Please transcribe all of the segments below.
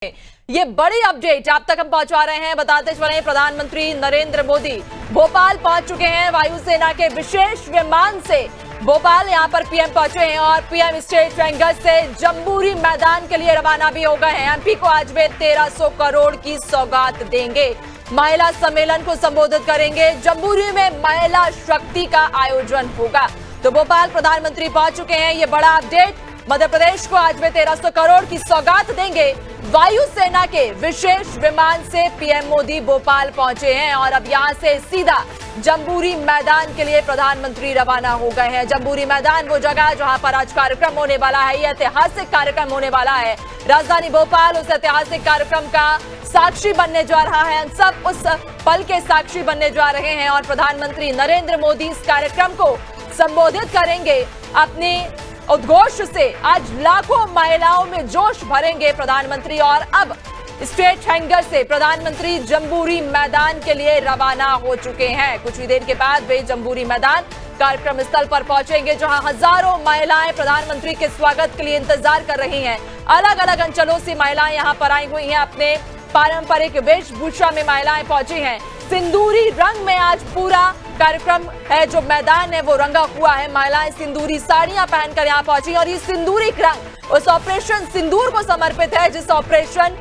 ये बड़ी अपडेट आप तक हम पहुंचा रहे हैं। बताते चले प्रधानमंत्री नरेंद्र मोदी भोपाल पहुंच चुके हैं। वायुसेना के विशेष विमान से भोपाल यहां पर पीएम पहुंचे हैं और पीएम स्टेट ट्रैंगल से जम्बूरी मैदान के लिए रवाना भी हो गए हैं। एमपी को आज वे 1300 करोड़ की सौगात देंगे। महिला सम्मेलन को संबोधित करेंगे। जम्बूरी में महिला शक्ति का आयोजन होगा। तो भोपाल प्रधानमंत्री पहुंच चुके हैं। ये बड़ा अपडेट। मध्य प्रदेश को आज वे 1300 करोड़ की सौगात देंगे। वायुसेना के विशेष विमान से पीएम मोदी भोपाल पहुंचे हैं और अब यहां से सीधा जम्बूरी मैदान के लिए प्रधानमंत्री रवाना हो गए हैं। जम्बूरी मैदान वो जगह जहां पर आज कार्यक्रम होने वाला है। यह ऐतिहासिक कार्यक्रम होने वाला है। राजधानी भोपाल उस ऐतिहासिक कार्यक्रम का साक्षी बनने जा रहा है। हम सब उस पल के साक्षी बनने जा रहे हैं और प्रधानमंत्री नरेंद्र मोदी इस कार्यक्रम को संबोधित करेंगे। अपने उद्घोष से आज लाखों महिलाओं में जोश भरेंगे प्रधानमंत्री और अब स्टेट हैंगर से प्रधानमंत्री जम्बूरी मैदान के लिए रवाना हो चुके हैं। कुछ ही देर के बाद वे जम्बूरी मैदान कार्यक्रम स्थल पर पहुंचेंगे जहां हजारों महिलाएं प्रधानमंत्री के स्वागत के लिए इंतजार कर रही हैं। अलग अलग अंचलों से महिलाएं यहां पर आई हुई हैं। अपने पारंपरिक वेशभूषा में महिलाएं पहुंची हैं। सिंदूरी रंग में आज पूरा कार्यक्रम है, जो मैदान है वो रंगा हुआ है। महिलाएं सिंदूरी साड़ियां पहनकर यहाँ पहुंची और ये सिंदूरी रंग उस ऑपरेशन सिंदूर को समर्पित है जिस ऑपरेशन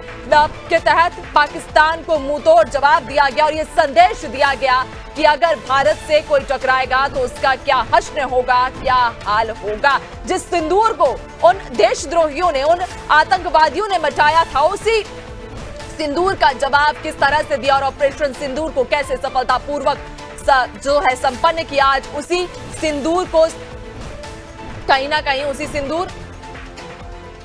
के तहत पाकिस्तान को मुंहतोड़ जवाब दिया गया और ये संदेश दिया गया कि अगर भारत से कोई टकराएगा तो उसका क्या हश्र होगा, क्या हाल होगा। जिस सिंदूर को उन देशद्रोहियों ने, उन आतंकवादियों ने मचाया था, उसी सिंदूर का जवाब किस तरह से दिया और ऑपरेशन सिंदूर को कैसे सफलतापूर्वक जो है संपन्न किया। आज उसी सिंदूर को कहीं ना कहीं उसी सिंदूर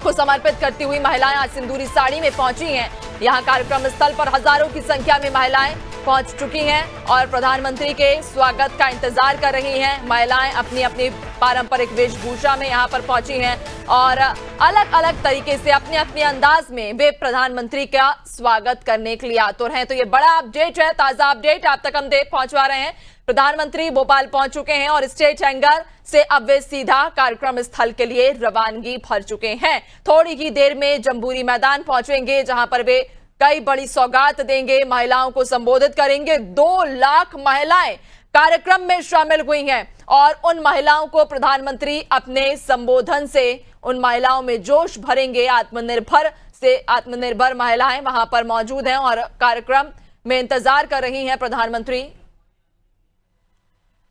को समर्पित करती हुई महिलाएं आज सिंदूरी साड़ी में पहुंची हैं। यहां कार्यक्रम स्थल पर हजारों की संख्या में महिलाएं पहुंच चुकी हैं और प्रधानमंत्री के स्वागत का इंतजार कर रही हैं। महिलाएं अपनी अपनी पारंपरिक वेशभूषा में यहां पर पहुंची हैं और अलग अलग तरीके से अपने अपने अंदाज में वे प्रधानमंत्री का स्वागत करने के लिए आतुर हैं। तो ये बड़ा अपडेट है, ताजा अपडेट आप तक हम पहुंचवा रहे हैं। प्रधानमंत्री भोपाल पहुंच चुके हैं और स्टेट हैंगर से अब वे सीधा कार्यक्रम स्थल के लिए रवानगी भर चुके हैं। थोड़ी ही देर में जम्बूरी मैदान पहुंचेंगे जहां पर वे कई बड़ी सौगात देंगे, महिलाओं को संबोधित करेंगे। 2 लाख महिलाएं कार्यक्रम में शामिल हुई हैं और उन महिलाओं को प्रधानमंत्री अपने संबोधन से उन महिलाओं में जोश भरेंगे। आत्मनिर्भर महिलाएं वहां पर मौजूद हैं और कार्यक्रम में इंतजार कर रही हैं प्रधानमंत्री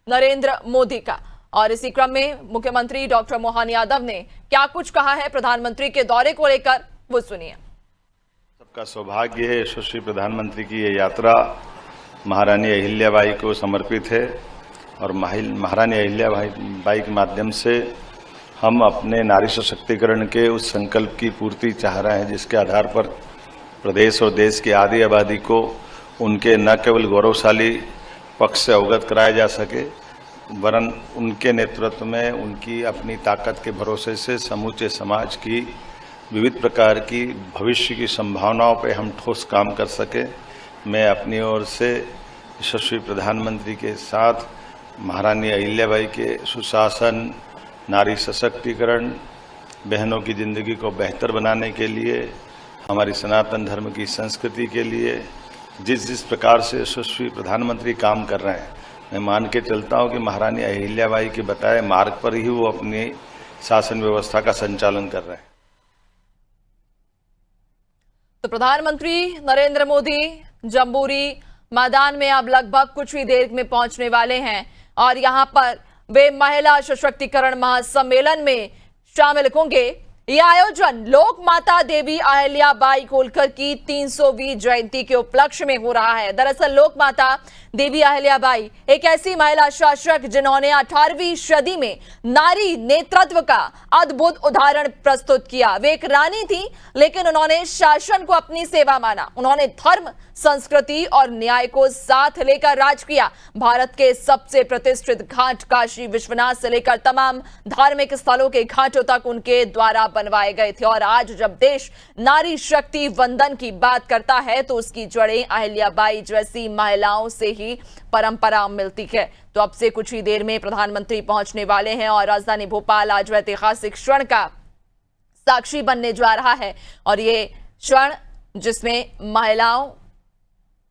नरेंद्र मोदी का। और इसी क्रम में मुख्यमंत्री डॉक्टर मोहन यादव ने क्या कुछ कहा है प्रधानमंत्री के दौरे को लेकर, वो सुनिए। सबका सौभाग्य है यशस्वी प्रधानमंत्री की ये यात्रा महारानी अहिल्याबाई को समर्पित है और महारानी अहिल्याबाई के माध्यम से हम अपने नारी सशक्तिकरण के उस संकल्प की पूर्ति चाह रहे हैं जिसके आधार पर प्रदेश और देश की आधी आबादी को उनके न केवल गौरवशाली पक्ष से अवगत कराया जा सके वरन उनके नेतृत्व में उनकी अपनी ताकत के भरोसे से समूचे समाज की विविध प्रकार की भविष्य की संभावनाओं पर हम ठोस काम कर सके। मैं अपनी ओर से यशस्वी प्रधानमंत्री के साथ महारानी अहिल्याबाई के सुशासन, नारी सशक्तिकरण, बहनों की जिंदगी को बेहतर बनाने के लिए, हमारी सनातन धर्म की संस्कृति के लिए जिस प्रकार से यशस्वी प्रधानमंत्री काम कर रहे हैं, मैं मान के चलता हूं कि महारानी अहिल्याबाई के बताए मार्ग पर ही वो अपनी शासन व्यवस्था का संचालन कर रहे हैं। तो प्रधानमंत्री नरेंद्र मोदी जम्बूरी मैदान में अब लगभग कुछ ही देर में पहुंचने वाले हैं और यहां पर वे महिला सशक्तिकरण महासम्मेलन में शामिल होंगे। यह आयोजन लोक माता देवी अहिल्याबाई होलकर की 300वीं जयंती के उपलक्ष्य में हो रहा है। दरअसल लोक माता देवी अहिल्याबाई एक ऐसी महिला शासक जिन्होंने 18वीं सदी में नारी नेतृत्व का अद्भुत उदाहरण प्रस्तुत किया। वे एक रानी थी लेकिन उन्होंने शासन को अपनी सेवा माना। उन्होंने धर्म, संस्कृति और न्याय को साथ लेकर राज किया। भारत के सबसे प्रतिष्ठित घाट काशी विश्वनाथ से लेकर तमाम धार्मिक स्थलों के घाटों तक उनके द्वारा बनवाए गए थे और आज जब देश नारी शक्ति वंदन की बात करता है तो उसकी जड़ें अहिल्याबाई जैसी महिलाओं से ही परंपरा मिलती है। तो अब से कुछ ही देर में प्रधानमंत्री पहुंचने वाले हैं और राजधानी भोपाल आज ऐतिहासिक क्षण का साक्षी बनने जा रहा है और ये क्षण जिसमें महिलाओं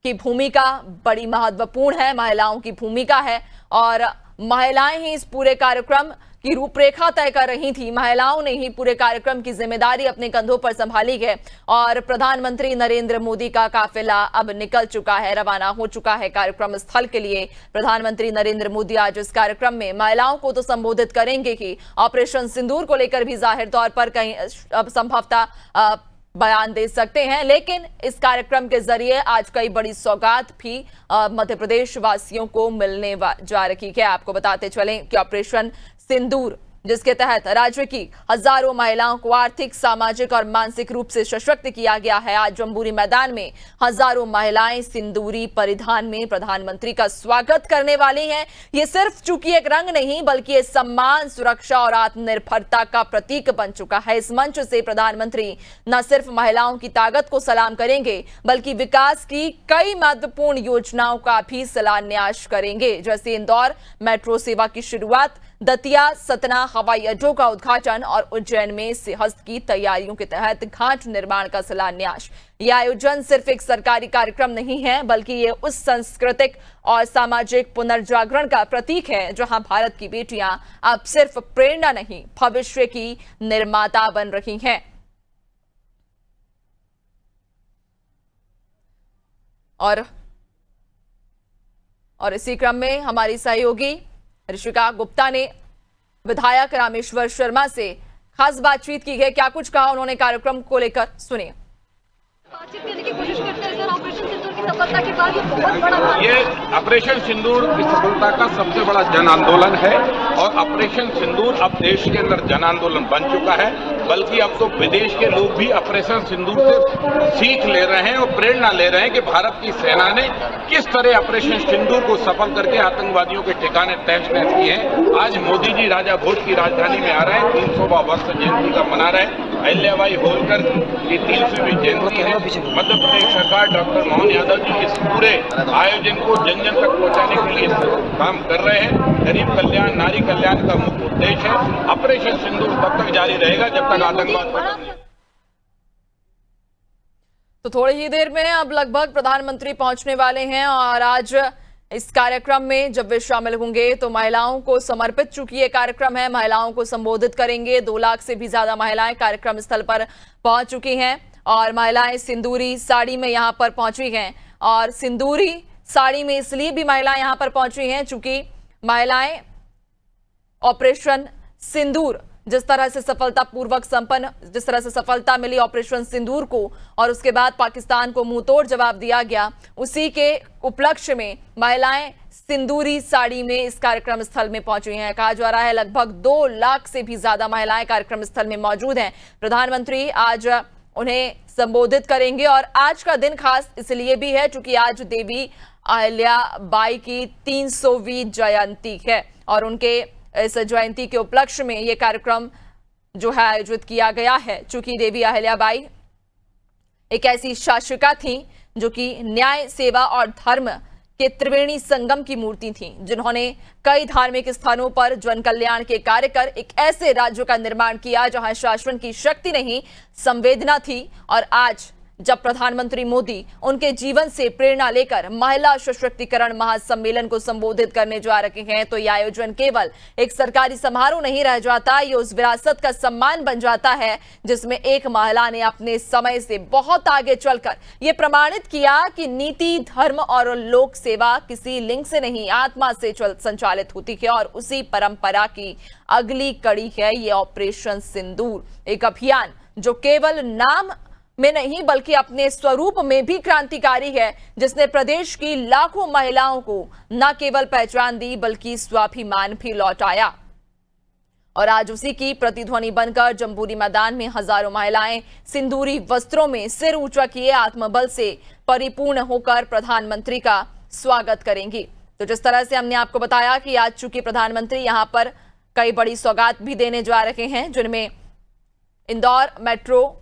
की भूमिका बड़ी महत्वपूर्ण है, महिलाओं की भूमिका है और महिलाएं ही इस पूरे कार्यक्रम की रूपरेखा तय कर रही थी। महिलाओं ने ही पूरे कार्यक्रम की जिम्मेदारी अपने कंधों पर संभाली है और प्रधानमंत्री नरेंद्र मोदी का काफिला अब निकल चुका है, रवाना हो चुका है कार्यक्रम स्थल के लिए। प्रधानमंत्री नरेंद्र मोदी आज इस कार्यक्रम में महिलाओं को तो संबोधित करेंगे ही, ऑपरेशन सिंदूर को लेकर भी जाहिर तौर पर कहीं अब संभवतः बयान दे सकते हैं, लेकिन इस कार्यक्रम के जरिए आज कई बड़ी सौगात भी मध्य प्रदेश वासियों को मिलने जा रही है। आपको बताते चलें कि ऑपरेशन सिंदूर, जिसके तहत राज्य की हजारों महिलाओं को आर्थिक, सामाजिक और मानसिक रूप से सशक्त किया गया है। आज जम्बूरी मैदान में हजारों महिलाएं सिंदूरी परिधान में प्रधानमंत्री का स्वागत करने वाली हैं। ये सिर्फ चूंकि एक रंग नहीं, बल्कि ये सम्मान, सुरक्षा और आत्मनिर्भरता का प्रतीक बन चुका है। इस मंच से प्रधानमंत्री न सिर्फ महिलाओं की ताकत को सलाम करेंगे, बल्कि विकास की कई महत्वपूर्ण योजनाओं का भी शिलान्यास करेंगे, जैसे इंदौर मेट्रो सेवा की शुरुआत, दतिया सतना हवाई अड्डों का उद्घाटन और उज्जैन में सिंहस्थ की तैयारियों के तहत घाट निर्माण का शिलान्यास। यह आयोजन सिर्फ एक सरकारी कार्यक्रम नहीं है, बल्कि ये उस सांस्कृतिक और सामाजिक पुनर्जागरण का प्रतीक है जहां भारत की बेटियां अब सिर्फ प्रेरणा नहीं, भविष्य की निर्माता बन रही हैं। और इसी क्रम में हमारी सहयोगी ऋषिका गुप्ता ने विधायक रामेश्वर शर्मा से खास बातचीत की है। क्या कुछ कहा उन्होंने कार्यक्रम को लेकर, सुनिए। बातचीत करने की कोशिश करते हैं सर। ऑपरेशन सिंदूर की सफलता के बाद ये बहुत बड़ा, ये ऑपरेशन सिंदूर की सफलता का सबसे बड़ा जन आंदोलन है और ऑपरेशन सिंदूर अब देश के अंदर जन आंदोलन बन चुका है, बल्कि अब तो विदेश के लोग भी ऑपरेशन सिंदूर से सीख ले रहे हैं और प्रेरणा ले रहे हैं कि भारत की सेना ने किस तरह ऑपरेशन सिंदूर को सफल करके आतंकवादियों के ठिकाने तहस नहस किए हैं। आज मोदी जी राजा भोज की राजधानी में आ रहे हैं, 300वां वर्ष जयंती का मना रहे हैं। अहिल्याबाई होलकर की 300वीं जयंती है। मध्य प्रदेश सरकार डॉक्टर मोहन यादव जी इस पूरे आयोजन को जन जन तक पहुंचाने के लिए काम कर रहे हैं। गरीब कल्याण, नारी कल्याण का मुख्य उद्देश्य है। ऑपरेशन सिंदूर तब तक जारी रहेगा जब तक आतंकवाद। तो थोड़ी ही देर में अब लगभग प्रधानमंत्री पहुंचने वाले हैं और आज इस कार्यक्रम में जब वे शामिल होंगे तो महिलाओं को समर्पित चूंकि ये कार्यक्रम है, महिलाओं को संबोधित करेंगे। 2 लाख से भी ज्यादा महिलाएं कार्यक्रम स्थल पर पहुंच चुकी हैं और महिलाएं सिंदूरी साड़ी में यहां पर पहुंची हैं। और सिंदूरी साड़ी में इसलिए भी महिलाएं यहां पर पहुंची हैं चूंकि महिलाएं ऑपरेशन सिंदूर जिस तरह से सफलतापूर्वक संपन्न, जिस तरह से सफलता मिली ऑपरेशन सिंदूर को और उसके बाद पाकिस्तान को मुंहतोड़ जवाब दिया गया, उसी के उपलक्ष्य में महिलाएं सिंदूरी साड़ी में इस कार्यक्रम स्थल में पहुंची हैं। कहा जा रहा है लगभग 2 लाख से भी ज्यादा महिलाएं कार्यक्रम स्थल में मौजूद हैं। प्रधानमंत्री आज उन्हें संबोधित करेंगे और आज का दिन खास इसलिए भी है क्योंकि आज देवी अहिल्याबाई की 300वीं जयंती है और उनके इस जयंती के उपलक्ष्य में यह कार्यक्रम जो है आयोजित किया गया है। चूंकि देवी अहिल्याबाई एक ऐसी शासिका थी जो कि न्याय, सेवा और धर्म के त्रिवेणी संगम की मूर्ति थी, जिन्होंने कई धार्मिक स्थानों पर जन कल्याण के कार्य कर एक ऐसे राज्य का निर्माण किया जहां शासन की शक्ति नहीं, संवेदना थी। और आज जब प्रधानमंत्री मोदी उनके जीवन से प्रेरणा लेकर महिला सशक्तिकरण महासम्मेलन को संबोधित करने जा रहे हैं, तो यह आयोजन केवल एक सरकारी समारोह नहीं रह जाता, ये उस विरासत का सम्मान बन जाता है जिसमें एक महिला ने अपने समय से बहुत आगे चलकर यह प्रमाणित किया कि नीति, धर्म और लोक सेवा किसी लिंग से नहीं, आत्मा से संचालित होती है। और उसी परंपरा की अगली कड़ी है ये ऑपरेशन सिंदूर, एक अभियान जो केवल नाम में नहीं बल्कि अपने स्वरूप में भी क्रांतिकारी है, जिसने प्रदेश की लाखों महिलाओं को न केवल पहचान दी बल्कि स्वाभिमान भी लौटाया। और आज उसी की प्रतिध्वनि बनकर जम्बूरी मैदान में हजारों महिलाएं सिंदूरी वस्त्रों में सिर ऊंचा किए आत्मबल से परिपूर्ण होकर प्रधानमंत्री का स्वागत करेंगी। तो जिस तरह से हमने आपको बताया कि आज चूंकि प्रधानमंत्री यहां पर कई बड़ी सौगात भी देने जा रहे हैं, जिनमें इंदौर मेट्रो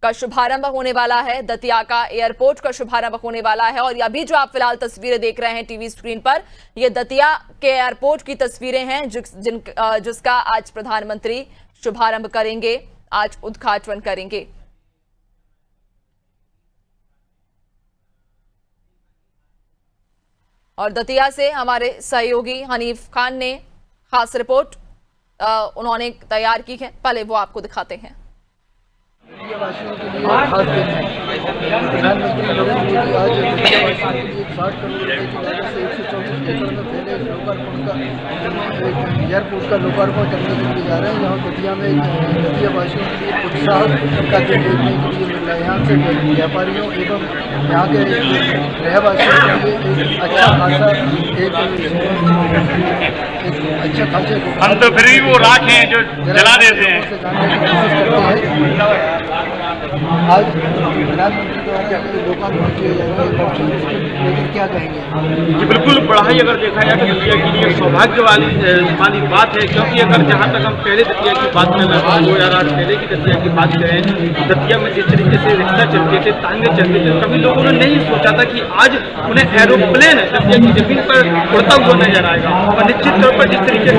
का शुभारंभ होने वाला है, दतिया का एयरपोर्ट का शुभारंभ होने वाला है। और अभी जो आप फिलहाल तस्वीरें देख रहे हैं टीवी स्क्रीन पर, ये दतिया के एयरपोर्ट की तस्वीरें हैं जिसका आज प्रधानमंत्री शुभारंभ करेंगे, आज उद्घाटन करेंगे। और दतिया से हमारे सहयोगी हनीफ खान ने खास रिपोर्ट उन्होंने तैयार की है, पहले वो आपको दिखाते हैं। वासियों के लिए खास दिन है। प्रधानमंत्री नरेंद्र मोदी आज दतियावासियों के लिए 60 करोड़ रुपए की लागत से 124 एकड़ में फैले लोकार्पण का एयरपोर्ट का लोकार्पण करने के लिए जा रहे हैं। यहाँ दतिया में दतियावासियों के लिए उत्साह का दिन देखने के लिए मिल रहा है। यहाँ से व्यापारियों एवं यहाँ के रहवासियों के लिए एक अच्छा खासा हम तो फिर भी वो राख हैं जो जला देते हैं। आज प्रधानमंत्री द्वारा लोकार्पण किए जा रहे हैं, लेकिन क्या कहेंगे? जी बिल्कुल, बढ़ाई अगर देखा जाए तो दतिया के लिए सौभाग्य वाली बात है, क्योंकि अगर जहाँ तक हम पहले दतिया की बात करें, 2008 पहले की दतिया की बात करें, दतिया में जिस तरीके से रिक्शा चलते थे, तांगे चलते थे, कभी लोगों ने नहीं सोचा था कि आज उन्हें एरोप्लेन दतिया की जमीन पर उड़ता हुआ नजर आएगा। और निश्चित तौर पर जिस तरीके से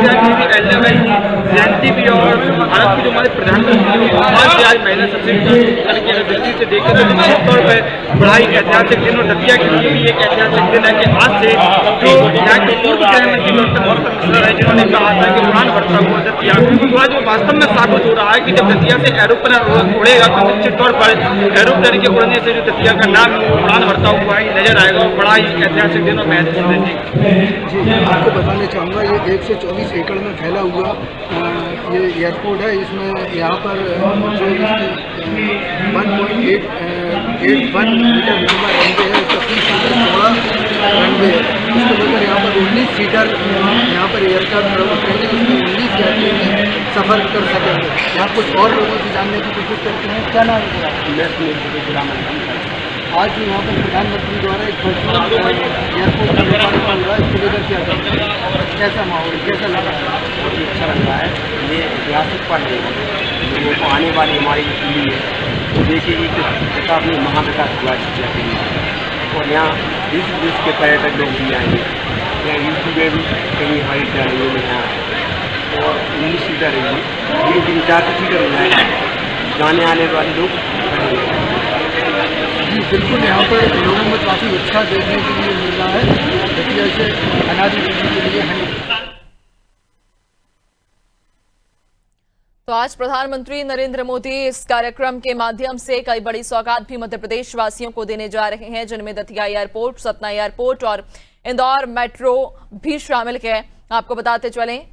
जयंती भी और भारत के जो हमारे प्रधानमंत्री आज महिला सशक्तिकरण की अगर दृष्टि से देखें तो निश्चित तौर पर बड़ा ही ऐतिहासिक दिन, और दतिया के लिए भी एक ऐतिहासिक दिन है कि आज से जो यहाँ के पूर्व गृहमंत्री डॉक्टर गौतम मिश्रा है, जिन्होंने कहा था कि उड़ान भरता हुआ दतिया, तो आज वो वास्तव में साबित हो रहा है कि जब दतिया से एरोप्लेन उड़ेगा तो निश्चित तौर पर एरोप्लेन के उड़ने से जो दतिया का नाम उड़ान भरता हुआ ही नजर आएगा, और बड़ा ही ऐतिहासिक दिन और महत्वपूर्ण दिन। जी, आपको बताना चाहूँगा ये 124 एकड़ में फैला हुआ ये एयरपोर्ट है। इसमें यहाँ पर जो 1.81 मीटर लंबा रनवे है, उसका 30 मीटर चौड़ा रनवे है। इसको लेकर यहाँ पर 19 सीटर यहाँ पर एयरक्राफ्ट रहेंगे, जिसमें 19 यात्री सफ़र कर सकेंगे। यहाँ कुछ और लोगों से जानने की कोशिश करते हैं। क्या नाम है? आज यहाँ पर प्रधानमंत्री द्वारा एक एयरपोर्ट का लोकार्पण हुआ, इसको लेकर क्या कहते हैं? कैसा माहौल, कैसा लगा? बहुत ही अच्छा लग रहा है। ये ऐतिहासिक पल है, लोगों को आने वाली हमारी पीढ़ी है तो देखिए कि विकास में महाविकास हुआ है के लिए, और यहाँ देश विदेश के पर्यटक लोग भी आएंगे। यहाँ यूपी में भी कहीं हवाई अड्डा में यहाँ और 19 सीटर रहेंगी, धीरे धीरे 4 सीटर हो जाएंगे, जाने आने वाले लोग रहेंगे। जी बिल्कुल, यहाँ पर लोगों में काफ़ी अच्छा देखने के लिए मिल रहा है। दतिया से अनादि के लिए तो आज प्रधानमंत्री नरेंद्र मोदी इस कार्यक्रम के माध्यम से कई बड़ी सौगात भी मध्य प्रदेश वासियों को देने जा रहे हैं, जिनमें दतिया एयरपोर्ट, सतना एयरपोर्ट और इंदौर मेट्रो भी शामिल है। आपको बताते चलें